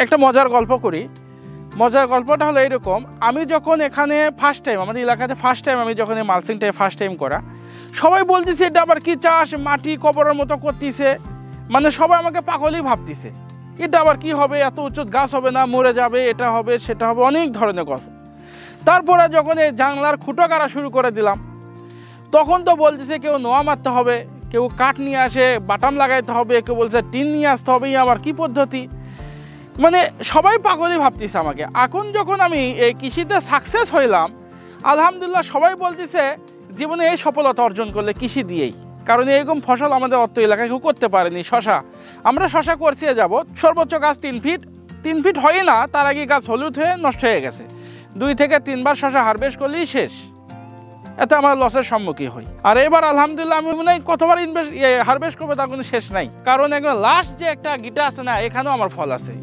একটা মজার গল্প করি। মজার গল্পটা হলো এরকম, আমি যখন এখানে ফার্স্ট টাইম, আমাদের এলাকাতে ফার্স্ট টাইম আমি যখন এই মালচিংটাই ফার্স্ট টাইম করা, সবাই বলতেছে এটা আবার কি চাষ, মাটি কবরের মতো করতেছে, মানে সবাই আমাকে পাগলই ভাবতেছে, এটা আবার কি হবে, এত উঁচু গাছ হবে না, মরে যাবে, এটা হবে সেটা হবে, অনেক ধরনের গল্প। তারপরে যখন এই জানলার খুঁটো গাড়া শুরু করে দিলাম, তখন তো বলতেছে কেউ নোয়া মারতে হবে, কেউ কাঠ নিয়ে আসে বাটাম লাগাইতে হবে, কেউ বলছে টিন নিয়ে আসতে হবে, আবার কি পদ্ধতি, মানে সবাই পাগলই ভাবতেছে আমাকে। এখন যখন আমি এই কৃষিতে সাকসেস হইলাম, আলহামদুলিল্লাহ সবাই বলতেছে জীবনে এই সফলতা অর্জন করলে কৃষি দিয়েই, কারণ এরকম ফসল আমাদের অত এলাকায় কেউ করতে পারেনি। শশা, আমরা শশা করছি যাব সর্বোচ্চ গাছ 3 ফিট হয় না, তার আগে গাছ হলুদ হয়ে নষ্ট হয়ে গেছে, 2 থেকে 3 বার শশা হারভেস্ট করলেই শেষ, এতে আমরা লসের সম্মুখীন হই। আর এবার আলহামদুলিল্লাহ আমি মনে হয় কতবার হারভেস্ট করবো তার কোনো শেষ নাই, কারণ একদম লাস্ট যে একটা গিটা আছে না, এখানেও আমার ফল আছে।